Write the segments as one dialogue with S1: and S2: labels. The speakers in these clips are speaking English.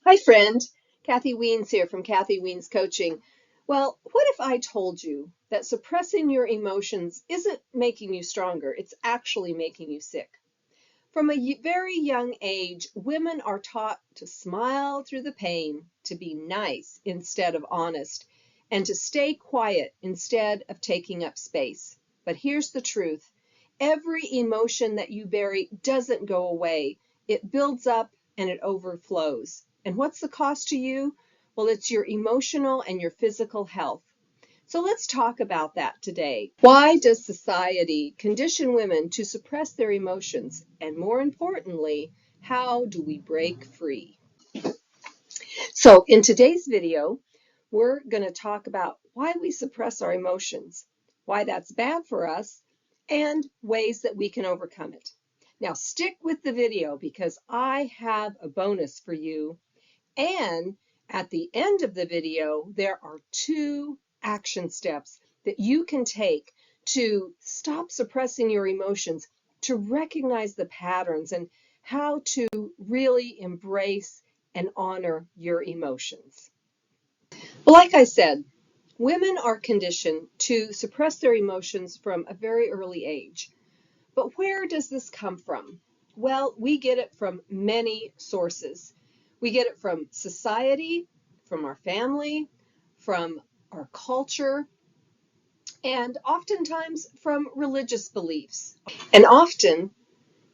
S1: Hi, friend. Kathy Weens here from Kathy Weens Coaching. Well, what if I told you that suppressing your emotions isn't making you stronger, it's actually making you sick? From a very young age, women are taught to smile through the pain, to be nice instead of honest, and to stay quiet instead of taking up space. But here's the truth. Every emotion that you bury doesn't go away. It builds up and it overflows. And what's the cost to you? Well, it's your emotional and your physical health. So let's talk about that today. Why does society condition women to suppress their emotions? And more importantly, how do we break free? So in today's video, we're going to talk about why we suppress our emotions, why that's bad for us, and ways that we can overcome it. Now stick with the video because I have a bonus for you. And at the end of the video, there are 2 action steps that you can take to stop suppressing your emotions, to recognize the patterns and how to really embrace and honor your emotions. Well, like I said, women are conditioned to suppress their emotions from a very early age. But where does this come from? Well, we get it from many sources. We get it from society, from our family, from our culture, and oftentimes from religious beliefs. And often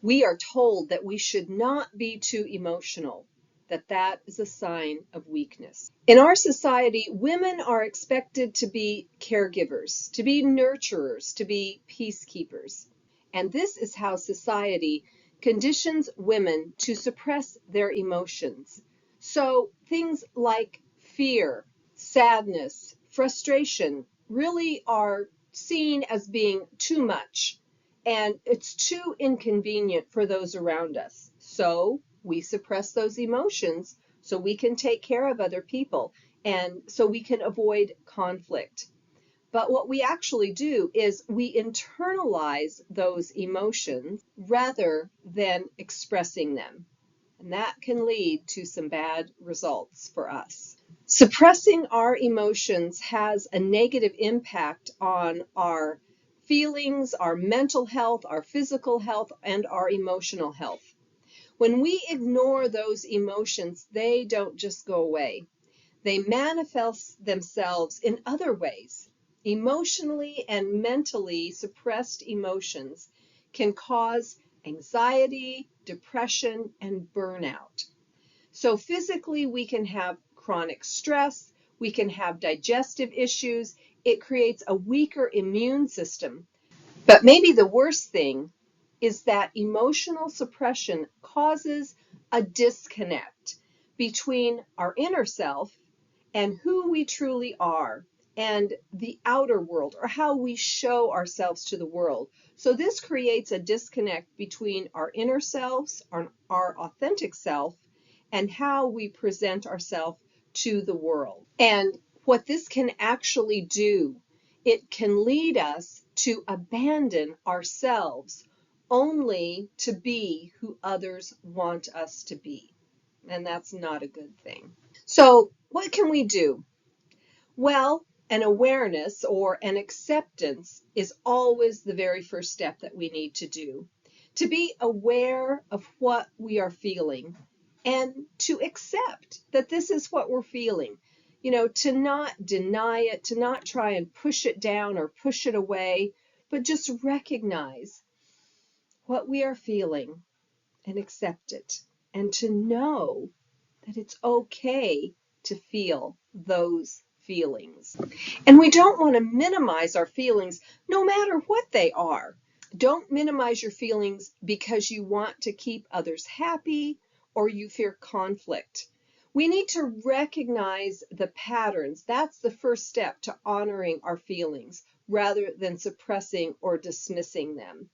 S1: we are told that we should not be too emotional, that is a sign of weakness. In our society, women are expected to be caregivers, to be nurturers, to be peacekeepers. And this is how society conditions women to suppress their emotions. So things like fear, sadness, frustration really are seen as being too much, and it's too inconvenient for those around us. So we suppress those emotions so we can take care of other people and so we can avoid conflict. But what we actually do is we internalize those emotions rather than expressing them. And that can lead to some bad results for us. Suppressing our emotions has a negative impact on our feelings, our mental health, our physical health, and our emotional health. When we ignore those emotions, they don't just go away. They manifest themselves in other ways. Emotionally and mentally suppressed emotions can cause anxiety, depression, and burnout. So physically, we can have chronic stress, we can have digestive issues, it creates a weaker immune system. But maybe the worst thing is that emotional suppression causes a disconnect between our inner self and who we truly are and the outer world, or how we show ourselves to the world. So this creates a disconnect between our inner selves, our authentic self, and how we present ourselves to the world. And what this can actually do, it can lead us to abandon ourselves only to be who others want us to be. And that's not a good thing. So what can we do? Well, an awareness or an acceptance is always the very first step that we need to do. To be aware of what we are feeling and to accept that this is what we're feeling. To not deny it, to not try and push it down or push it away, but just recognize what we are feeling and accept it. And to know that it's okay to feel those feelings. And we don't want to minimize our feelings no matter what they are. Don't minimize your feelings because you want to keep others happy or you fear conflict. We need to recognize the patterns. That's the first step to honoring our feelings rather than suppressing or dismissing them.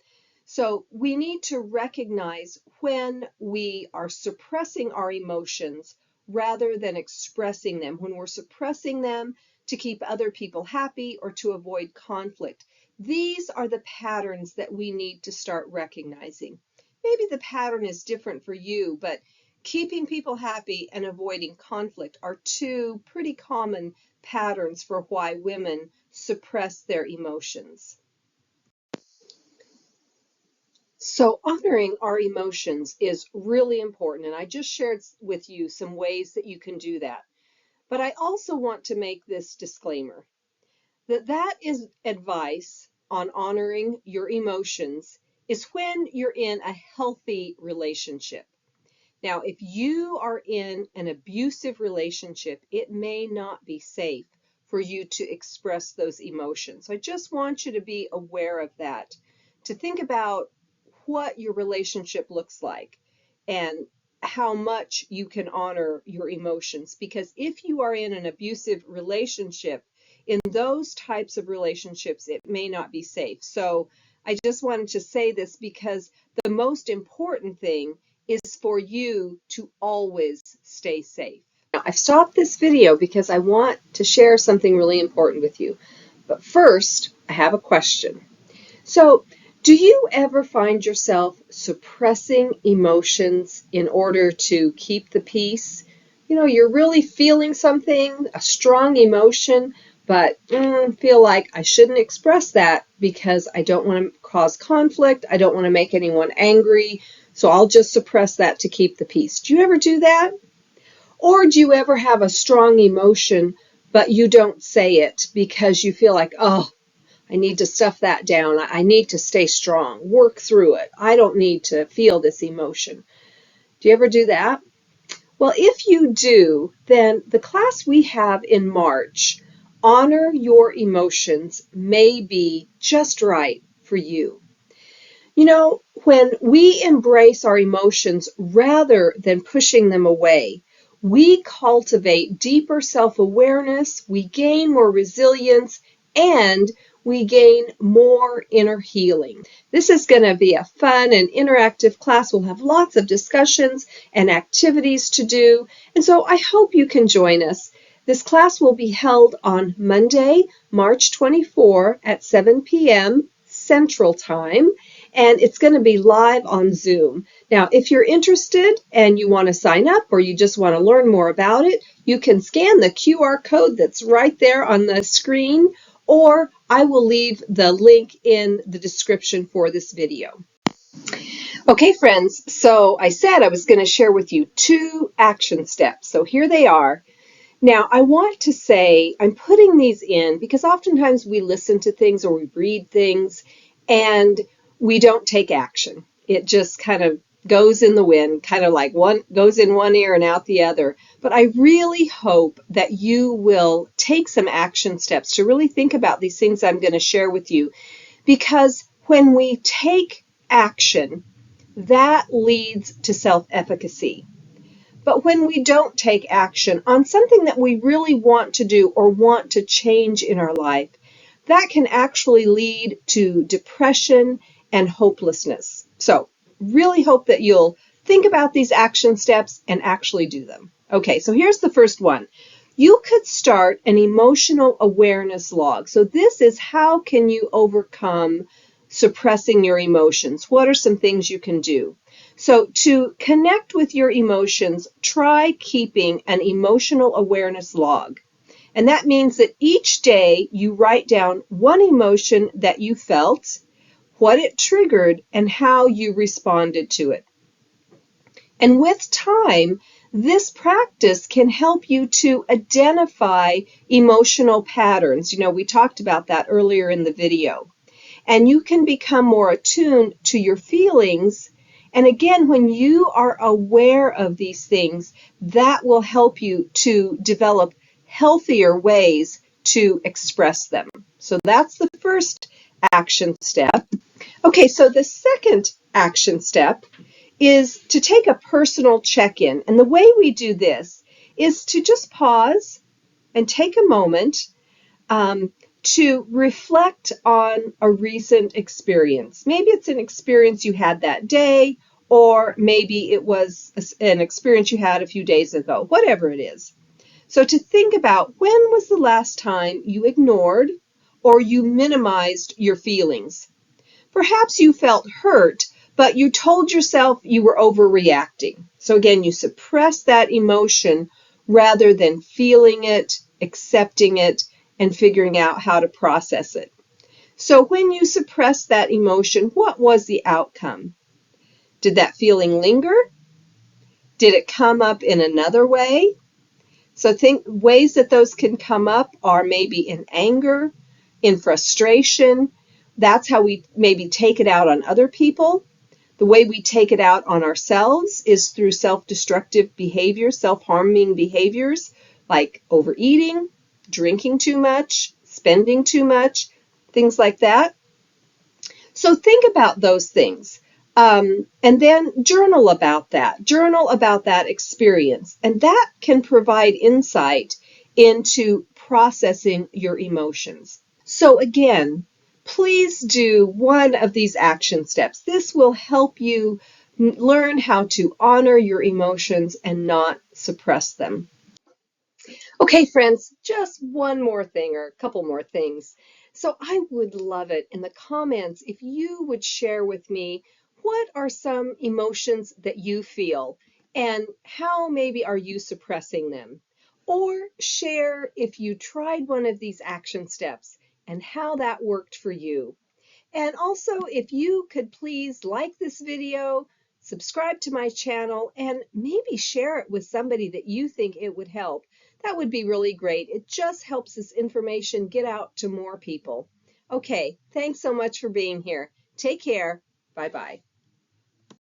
S1: So we need to recognize when we are suppressing our emotions rather than expressing them, when we're suppressing them to keep other people happy or to avoid conflict. These are the patterns that we need to start recognizing. Maybe the pattern is different for you, but keeping people happy and avoiding conflict are two pretty common patterns for why women suppress their emotions. So honoring our emotions is really important, and I just shared with you some ways that you can do that. But I also want to make this disclaimer that is advice on honoring your emotions is when you're in a healthy relationship. Now, if you are in an abusive relationship, it may not be safe for you to express those emotions. I just want you to be aware of that, to think about what your relationship looks like and how much you can honor your emotions. Because if you are in an abusive relationship, in those types of relationships, it may not be safe. So I just wanted to say this because the most important thing is for you to always stay safe. Now, I've stopped this video because I want to share something really important with you. But first, I have a question. So, do you ever find yourself suppressing emotions in order to keep the peace? You know, you're really feeling something, a strong emotion, but feel like I shouldn't express that because I don't want to cause conflict. I don't want to make anyone angry. So I'll just suppress that to keep the peace. Do you ever do that? Or do you ever have a strong emotion, but you don't say it because you feel like, oh, I need to stuff that down. I need to stay strong, work through it. I don't need to feel this emotion. Do you ever do that? Well, if you do, then the class we have in March, Honor Your Emotions, may be just right for you. You know, when we embrace our emotions rather than pushing them away, we cultivate deeper self-awareness, we gain more resilience, and we gain more inner healing. This is going to be a fun and interactive class. We'll have lots of discussions and activities to do, and so I hope you can join us. This class will be held on Monday, March 24 at 7 p.m. Central Time, and it's going to be live on Zoom. Now, if you're interested and you want to sign up or you just want to learn more about it, you can scan the QR code that's right there on the screen, or I will leave the link in the description for this video. Okay, friends, so I said I was going to share with you 2 action steps. So here they are. Now, I want to say I'm putting these in because oftentimes we listen to things or we read things and we don't take action. It just kind of goes in the wind, kind of like one goes in one ear and out the other. But I really hope that you will take some action steps to really think about these things I'm going to share with you, because when we take action, that leads to self-efficacy. But when we don't take action on something that we really want to do or want to change in our life, that can actually lead to depression and hopelessness. So, really hope that you'll think about these action steps and actually do them. Okay, so here's the first one. You could start an emotional awareness log. So this is how can you overcome suppressing your emotions? What are some things you can do? So to connect with your emotions, try keeping an emotional awareness log. And that means that each day you write down one emotion that you felt, what it triggered, and how you responded to it. And with time, this practice can help you to identify emotional patterns. You know, we talked about that earlier in the video. And you can become more attuned to your feelings. And again, when you are aware of these things, that will help you to develop healthier ways to express them. So that's the first action step. Okay, so the second action step is to take a personal check-in. And the way we do this is to just pause and take a moment to reflect on a recent experience. Maybe it's an experience you had that day, or maybe it was an experience you had a few days ago, whatever it is. So to think about, when was the last time you ignored or you minimized your feelings? Perhaps you felt hurt, but you told yourself you were overreacting. So again, you suppress that emotion rather than feeling it, accepting it, and figuring out how to process it. So when you suppress that emotion, what was the outcome? Did that feeling linger? Did it come up in another way? So think ways that those can come up are maybe in anger, in frustration. That's how we maybe take it out on other people. The way we take it out on ourselves is through self-destructive behaviors, self-harming behaviors like overeating, drinking too much, spending too much, things like that. So think about those things. And then journal about that. Journal about that experience. And that can provide insight into processing your emotions. So again, please do one of these action steps. This will help you learn how to honor your emotions and not suppress them. Okay, friends, just one more thing or a couple more things. So I would love it in the comments if you would share with me what are some emotions that you feel and how maybe are you suppressing them? Or share if you tried one of these action steps and how that worked for you. And also, if you could please like this video, subscribe to my channel, and maybe share it with somebody that you think it would help. That would be really great. It just helps this information get out to more people. Okay, thanks so much for being here. Take care. Bye-bye.